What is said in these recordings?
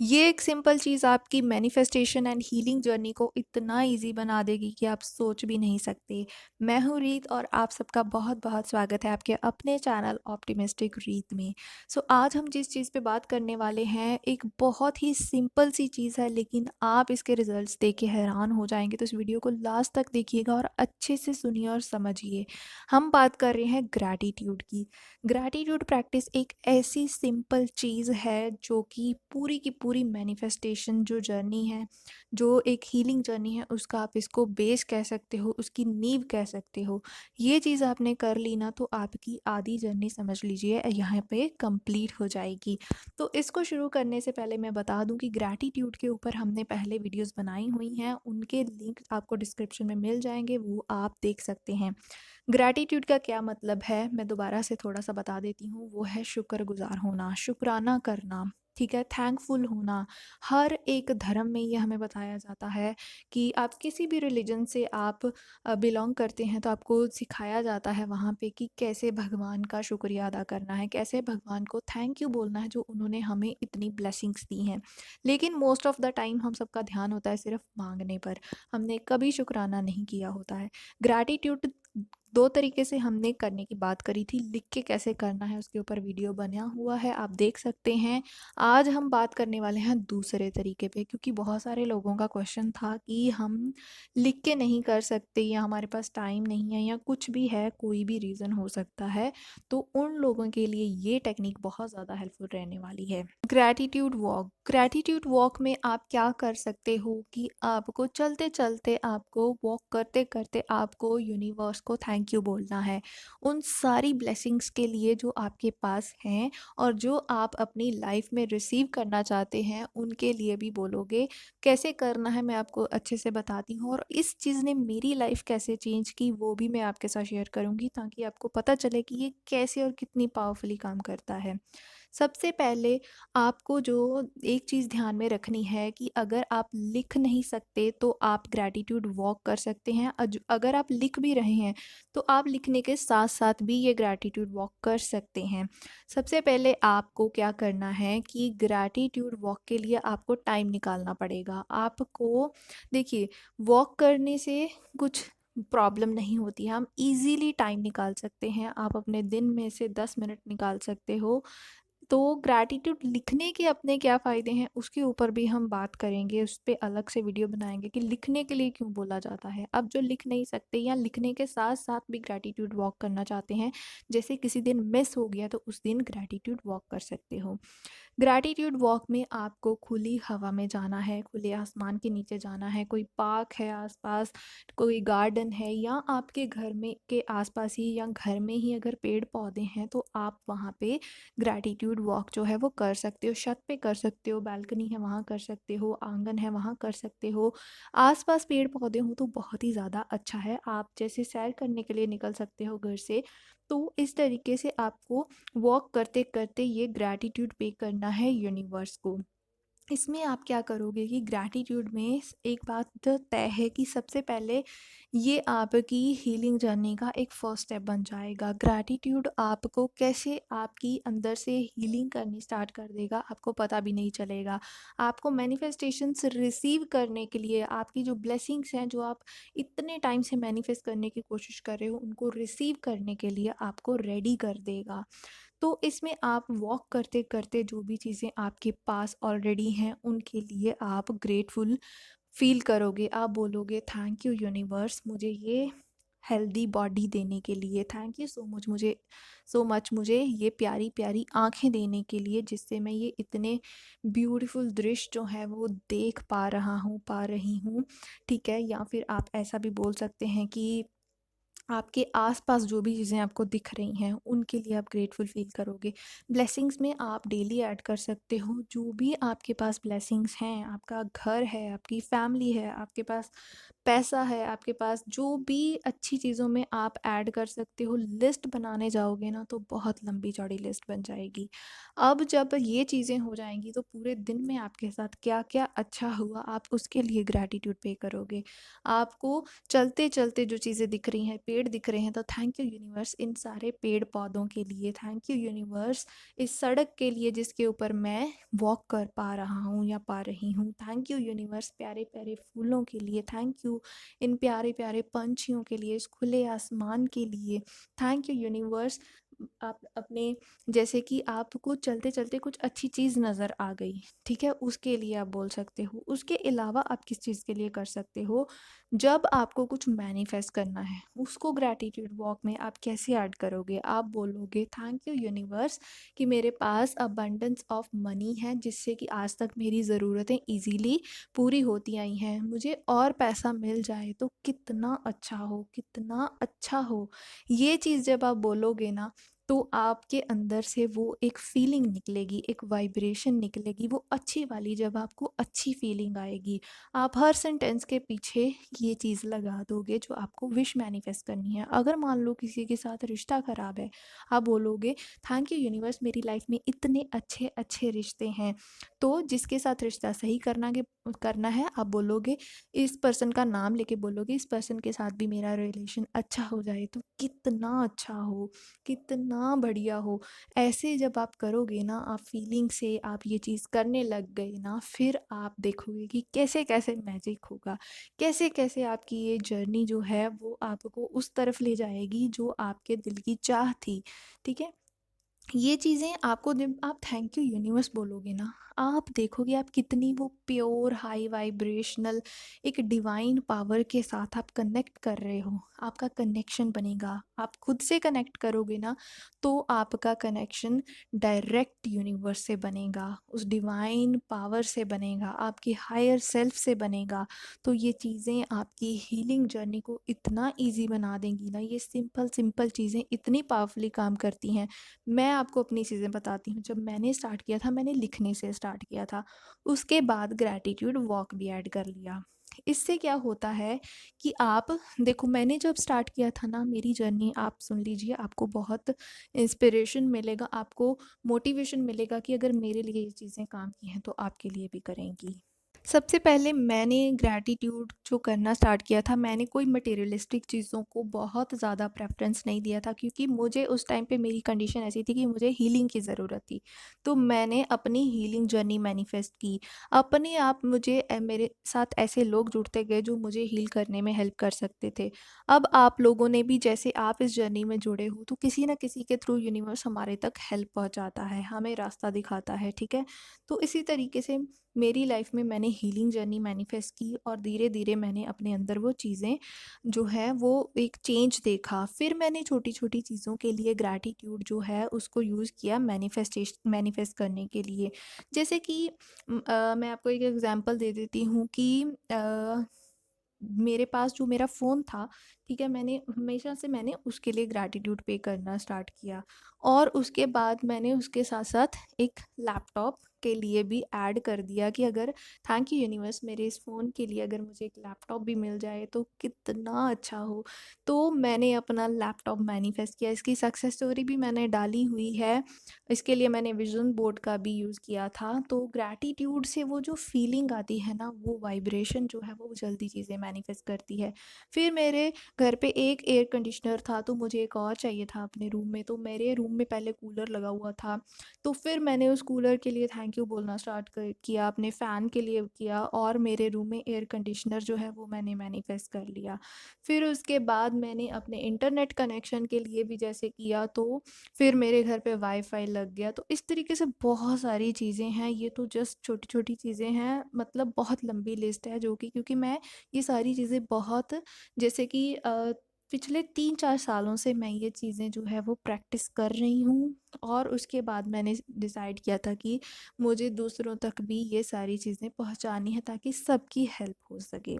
ये एक सिंपल चीज़ आपकी मैनिफेस्टेशन एंड हीलिंग जर्नी को इतना इजी बना देगी कि आप सोच भी नहीं सकते। मैं हूँ रीत और आप सबका बहुत बहुत स्वागत है आपके अपने चैनल ऑप्टिमिस्टिक रीत में। आज हम जिस चीज़ पे बात करने वाले हैं एक बहुत ही सिंपल सी चीज़ है, लेकिन आप इसके रिजल्ट्स देख के हैरान हो जाएंगे। तो इस वीडियो को लास्ट तक देखिएगा और अच्छे से सुनिए और समझिए। हम बात कर रहे हैं ग्रैटिट्यूड की। ग्रैटिट्यूड प्रैक्टिस एक ऐसी सिंपल चीज़ है जो कि पूरी की पूरी मैनिफेस्टेशन जो जर्नी है, जो एक हीलिंग जर्नी है, उसका आप इसको बेस कह सकते हो, उसकी नींव कह सकते हो। ये चीज़ आपने कर ली ना तो आपकी आधी जर्नी समझ लीजिए यहाँ पे कंप्लीट हो जाएगी। तो इसको शुरू करने से पहले मैं बता दूं कि ग्रैटिट्यूड के ऊपर हमने पहले वीडियोस बनाई हुई हैं, उनके लिंक आपको डिस्क्रिप्शन में मिल जाएंगे, वो आप देख सकते हैं। ग्रैटिट्यूड का क्या मतलब है, मैं दोबारा से थोड़ा सा बता देती हूँ। वो है शुक्रगुजार होना, शुक्राना करना, ठीक है, थैंकफुल होना। हर एक धर्म में ये हमें बताया जाता है कि आप किसी भी रिलीजन से आप बिलोंग करते हैं तो आपको सिखाया जाता है वहाँ पे कि कैसे भगवान का शुक्रिया अदा करना है, कैसे भगवान को थैंक यू बोलना है जो उन्होंने हमें इतनी ब्लेसिंग्स दी हैं। लेकिन मोस्ट ऑफ द टाइम हम सबका ध्यान होता है सिर्फ मांगने पर, हमने कभी शुक्राना नहीं किया होता है। ग्रैटिट्यूड दो तरीके से हमने करने की बात करी थी, लिख के कैसे करना है उसके ऊपर वीडियो बना हुआ है, आप देख सकते हैं। आज हम बात करने वाले हैं दूसरे तरीके पे, क्योंकि बहुत सारे लोगों का क्वेश्चन था कि हम लिख के नहीं कर सकते या हमारे पास टाइम नहीं है या कुछ भी है, कोई भी रीज़न हो सकता है। तो उन लोगों के लिए ये टेक्निक बहुत ज़्यादा हेल्पफुल रहने वाली है। ग्रैटिट्यूड वॉक, ग्रैटिट्यूड वॉक में आप क्या कर सकते हो कि आपको चलते चलते, आपको वॉक करते करते आपको यूनिवर्स को थैंक यू बोलना है उन सारी ब्लेसिंग्स के लिए जो आपके पास हैं और जो आप अपनी लाइफ में रिसीव करना चाहते हैं, उनके लिए भी बोलोगे। कैसे करना है मैं आपको अच्छे से बताती हूँ, और इस चीज़ ने मेरी लाइफ कैसे चेंज की वो भी मैं आपके साथ शेयर करूँगी, ताकि आपको पता चले कि ये कैसे और कितनी पावरफुली काम करता है। सबसे पहले आपको जो एक चीज़ ध्यान में रखनी है कि अगर आप लिख नहीं सकते तो आप ग्रैटिट्यूड वॉक कर सकते हैं। अगर आप लिख भी रहे हैं तो आप लिखने के साथ साथ भी ये ग्रैटिट्यूड वॉक कर सकते हैं। सबसे पहले आपको क्या करना है कि ग्रैटिट्यूड वॉक के लिए आपको टाइम निकालना पड़ेगा। आपको देखिए, वॉक करने से कुछ प्रॉब्लम नहीं होती है, हम इजीली टाइम निकाल सकते हैं। आप अपने दिन में से 10 मिनट निकाल सकते हो। तो ग्रैटिट्यूड लिखने के अपने क्या फ़ायदे हैं उसके ऊपर भी हम बात करेंगे, उस पे अलग से वीडियो बनाएंगे कि लिखने के लिए क्यों बोला जाता है। अब जो लिख नहीं सकते या लिखने के साथ साथ भी ग्रैटिट्यूड वॉक करना चाहते हैं, जैसे किसी दिन मिस हो गया तो उस दिन ग्रैटिट्यूड वॉक कर सकते हो। ग्रैटिट्यूड वॉक में आपको खुली हवा में जाना है, खुले आसमान के नीचे जाना है, कोई पार्क है आसपास, कोई गार्डन है, या आपके घर में के आसपास ही या घर में ही अगर पेड़ पौधे हैं तो आप वहाँ पे ग्रैटिट्यूड वॉक जो है वो कर सकते हो। छत पे कर सकते हो, बालकनी है वहाँ कर सकते हो, आंगन है वहाँ कर सकते हो। आसपास पेड़ पौधे हों तो बहुत ही ज़्यादा अच्छा है। आप जैसे सैर करने के लिए निकल सकते हो घर से, तो इस तरीके से आपको वॉक करते करते ये ग्रैटिट्यूड पे करना है यूनिवर्स को। इसमें आप क्या करोगे कि ग्रैटिट्यूड में एक बात तो तय है कि सबसे पहले ये आपकी हीलिंग जर्नी का एक फर्स्ट स्टेप बन जाएगा। ग्रैटिट्यूड आपको कैसे आपकी अंदर से हीलिंग करनी स्टार्ट कर देगा, आपको पता भी नहीं चलेगा। आपको मैनिफेस्टेशंस रिसीव करने के लिए, आपकी जो ब्लेसिंग्स हैं जो आप इतने टाइम से मैनिफेस्ट करने की कोशिश कर रहे हो, उनको रिसीव करने के लिए आपको रेडी कर देगा। तो इसमें आप वॉक करते करते जो भी चीज़ें आपके पास ऑलरेडी हैं उनके लिए आप ग्रेटफुल फील करोगे। आप बोलोगे थैंक यू यूनिवर्स मुझे ये हेल्दी बॉडी देने के लिए, थैंक यू सो मच मुझे ये प्यारी प्यारी आंखें देने के लिए, जिससे मैं ये इतने ब्यूटीफुल दृश्य जो है वो देख पा रही हूँ। ठीक है, या फिर आप ऐसा भी बोल सकते हैं कि आपके आसपास जो भी चीज़ें आपको दिख रही हैं उनके लिए आप ग्रेटफुल फील करोगे। ब्लेसिंग्स में आप डेली ऐड कर सकते हो जो भी आपके पास ब्लेसिंग्स हैं। आपका घर है, आपकी फैमिली है, आपके पास पैसा है, आपके पास जो भी अच्छी चीज़ों में आप ऐड कर सकते हो। लिस्ट बनाने जाओगे ना तो बहुत लंबी चौड़ी लिस्ट बन जाएगी। अब जब ये चीज़ें हो जाएंगी तो पूरे दिन में आपके साथ क्या क्या अच्छा हुआ आप उसके लिए ग्रैटिट्यूड पे करोगे। आपको चलते चलते जो चीज़ें दिख रही हैं, पेड़ पेड़ दिख रहे हैं तो थैंक यू यूनिवर्स इन सारे पेड़ पौधों के लिए, थैंक यू यूनिवर्स इस सड़क के लिए जिसके ऊपर मैं वॉक कर पा रहा हूँ या पा रही हूँ, थैंक यू यूनिवर्स प्यारे प्यारे फूलों के लिए, थैंक यू इन प्यारे प्यारे पंछियों के लिए, इस खुले आसमान के लिए, थैंक यू यूनिवर्स। आप अपने जैसे कि आपको चलते चलते कुछ अच्छी चीज़ नज़र आ गई, ठीक है, उसके लिए आप बोल सकते हो। उसके अलावा आप किस चीज़ के लिए कर सकते हो, जब आपको कुछ मैनिफेस्ट करना है उसको ग्रैटिट्यूड वॉक में आप कैसे ऐड करोगे, आप बोलोगे थैंक यू यूनिवर्स कि मेरे पास अबंडेंस ऑफ मनी है जिससे कि आज तक मेरी ज़रूरतें इजीली पूरी होती आई हैं, मुझे और पैसा मिल जाए तो कितना अच्छा हो, कितना अच्छा हो। ये चीज़ जब आप बोलोगे ना तो आपके अंदर से वो एक फीलिंग निकलेगी, एक वाइब्रेशन निकलेगी, वो अच्छी वाली, जब आपको अच्छी फीलिंग आएगी आप हर सेंटेंस के पीछे ये चीज़ लगा दोगे जो आपको विश मैनिफेस्ट करनी है। अगर मान लो किसी के साथ रिश्ता ख़राब है, आप बोलोगे थैंक यू यूनिवर्स मेरी लाइफ में इतने अच्छे अच्छे रिश्ते हैं। तो जिसके साथ रिश्ता सही करना है आप बोलोगे, इस पर्सन का नाम लेके बोलोगे इस पर्सन के साथ भी मेरा रिलेशन अच्छा हो जाए तो कितना अच्छा हो, कितना बढ़िया हो। ऐसे जब आप करोगे ना, आप फीलिंग से आप ये चीज़ करने लग गए ना, फिर आप देखोगे कि कैसे कैसे मैजिक होगा, कैसे कैसे आपकी ये जर्नी जो है वो आपको उस तरफ ले जाएगी जो आपके दिल की चाह थी, ठीक है। ये चीज़ें आपको जब आप थैंक यू यूनिवर्स बोलोगे ना, आप देखोगे आप कितनी वो प्योर हाई वाइब्रेशनल एक डिवाइन पावर के साथ आप कनेक्ट कर रहे हो, आपका कनेक्शन बनेगा। आप खुद से कनेक्ट करोगे ना तो आपका कनेक्शन डायरेक्ट यूनिवर्स से बनेगा, उस डिवाइन पावर से बनेगा, आपकी हायर सेल्फ से बनेगा। तो ये चीज़ें आपकी हीलिंग जर्नी को इतना ईजी बना देंगी ना, ये सिंपल सिंपल चीज़ें इतनी पावरफुली काम करती हैं। मैं आपको अपनी चीज़ें बताती हूँ, जब मैंने स्टार्ट किया था मैंने लिखने से स्टार्ट किया था, उसके बाद ग्रैटिट्यूड वॉक भी ऐड कर लिया। इससे क्या होता है कि आप देखो, मैंने जब स्टार्ट किया था ना मेरी जर्नी, आप सुन लीजिए, आपको बहुत इंस्पिरेशन मिलेगा, आपको मोटिवेशन मिलेगा कि अगर मेरे लिए ये चीज़ें काम की हैं तो आपके लिए भी करेंगी। सबसे पहले मैंने ग्रैटिट्यूड जो करना स्टार्ट किया था, मैंने कोई मटेरियलिस्टिक चीज़ों को बहुत ज़्यादा प्रेफ़रेंस नहीं दिया था क्योंकि मुझे उस टाइम पे मेरी कंडीशन ऐसी थी कि मुझे हीलिंग की ज़रूरत थी। तो मैंने अपनी हीलिंग जर्नी मैनिफेस्ट की। अपने आप मुझे मेरे साथ ऐसे लोग जुड़ते गए जो मुझे हील करने में हेल्प कर सकते थे। अब आप लोगों ने भी, जैसे आप इस जर्नी में जुड़े हो, तो किसी न किसी के थ्रू यूनिवर्स हमारे तक हेल्प पहुँचाता है, हमें रास्ता दिखाता है, ठीक है? तो इसी तरीके से मेरी लाइफ में मैंने हीलिंग जर्नी मैनिफेस्ट की और धीरे धीरे मैंने अपने अंदर वो चीज़ें जो है वो एक चेंज देखा। फिर मैंने छोटी छोटी चीज़ों के लिए ग्रैटिट्यूड जो है उसको यूज़ किया मैनिफेस्ट करने के लिए। जैसे कि मैं आपको एक एग्जांपल दे देती हूँ कि मेरे पास जो मेरा फ़ोन था, ठीक है, मैंने हमेशा से मैंने उसके लिए ग्रैटिट्यूड पे करना स्टार्ट किया और उसके बाद मैंने उसके साथ-साथ एक लैपटॉप के लिए भी ऐड कर दिया कि अगर थैंक यू यूनिवर्स मेरे इस फ़ोन के लिए अगर मुझे एक लैपटॉप भी मिल जाए तो कितना अच्छा हो। तो मैंने अपना लैपटॉप मैनिफेस्ट किया, इसकी सक्सेस स्टोरी भी मैंने डाली हुई है। इसके लिए मैंने विज़न बोर्ड का भी यूज़ किया था। तो ग्रैटिट्यूड से वो जो फीलिंग आती है ना, वो वाइब्रेशन जो है वो जल्दी चीज़ें मैनिफेस्ट करती है। फिर मेरे घर पे एक एयर कंडीशनर था तो मुझे एक और चाहिए था अपने रूम में, तो मेरे रूम में पहले कूलर लगा हुआ था। तो फिर मैंने उस कूलर के लिए थैंक यू बोलना स्टार्ट किया, अपने फ़ैन के लिए किया और मेरे रूम में एयर कंडीशनर जो है वो मैंने मैनिफेस्ट कर लिया। फिर उसके बाद मैंने अपने इंटरनेट कनेक्शन के लिए भी जैसे किया, तो फिर मेरे घर पे वाईफ़ाई लग गया। तो इस तरीके से बहुत सारी चीज़ें हैं, ये तो जस्ट छोटी-छोटी चीज़ें हैं, मतलब बहुत लंबी लिस्ट है जो कि क्योंकि मैं ये सारी चीज़ें बहुत, जैसे कि पिछले 3-4 सालों से मैं ये चीज़ें जो है वो प्रैक्टिस कर रही हूँ और उसके बाद मैंने डिसाइड किया था कि मुझे दूसरों तक भी ये सारी चीज़ें पहुँचानी है ताकि सबकी हेल्प हो सके।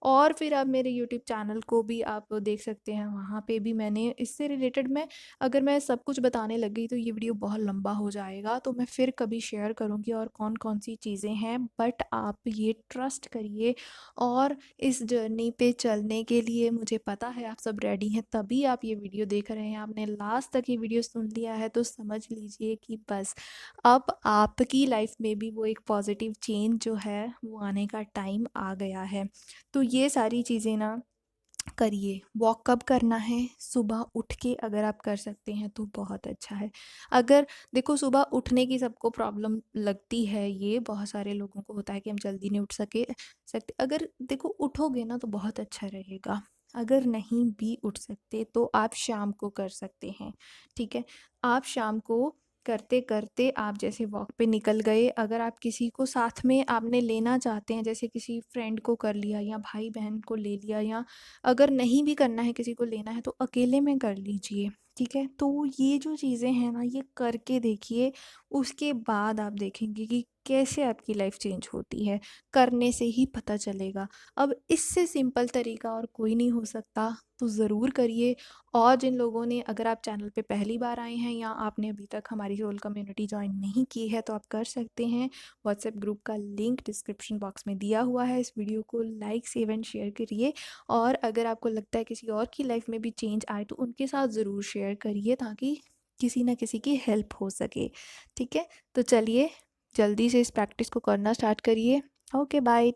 और फिर अब मेरे यूट्यूब चैनल को भी आप देख सकते हैं, वहाँ पे भी मैंने इससे रिलेटेड, मैं अगर मैं सब कुछ बताने लग गई तो ये वीडियो बहुत लंबा हो जाएगा, तो मैं फिर कभी शेयर करूँगी और कौन-कौन सी चीज़ें हैं। बट आप ये ट्रस्ट करिए और इस जर्नी पे चलने के लिए मुझे पता है आप सब रेडी हैं, तभी आप ये वीडियो देख रहे हैं। आपने लास्ट तक ये वीडियो सुन लिया है तो समझ लीजिए कि बस अब आपकी लाइफ में भी वो एक पॉजिटिव चेंज जो है वो आने का टाइम आ गया है। तो ये सारी चीज़ें ना करिए। वॉक कब करना है? सुबह उठ के अगर आप कर सकते हैं तो बहुत अच्छा है। अगर देखो सुबह उठने की सबको प्रॉब्लम लगती है, ये बहुत सारे लोगों को होता है कि हम जल्दी नहीं उठ सकते। अगर देखो उठोगे ना तो बहुत अच्छा रहेगा। अगर नहीं भी उठ सकते तो आप शाम को कर सकते हैं, ठीक है? आप शाम को करते-करते आप जैसे वॉक पे निकल गए, अगर आप किसी को साथ में आपने लेना चाहते हैं, जैसे किसी फ्रेंड को कर लिया या भाई-बहन को ले लिया, या अगर नहीं भी करना है, किसी को लेना है तो अकेले में कर लीजिए, ठीक है? तो ये जो चीज़ें हैं ना, ये करके देखिए, उसके बाद आप देखेंगे कि कैसे आपकी लाइफ चेंज होती है। करने से ही पता चलेगा। अब इससे सिंपल तरीका और कोई नहीं हो सकता, तो ज़रूर करिए। और जिन लोगों ने, अगर आप चैनल पे पहली बार आए हैं या आपने अभी तक हमारी सोल कम्युनिटी जॉइन नहीं की है, तो आप कर सकते हैं। व्हाट्सएप ग्रुप का लिंक डिस्क्रिप्शन बॉक्स में दिया हुआ है। इस वीडियो को लाइक सेव एंड शेयर करिए। और अगर आपको लगता है किसी और की लाइफ में भी चेंज आए तो उनके साथ ज़रूर शेयर करिए, ताकि किसी ना किसी की हेल्प हो सके, ठीक है? तो चलिए, जल्दी से इस प्रैक्टिस को करना स्टार्ट करिए। Okay, bye.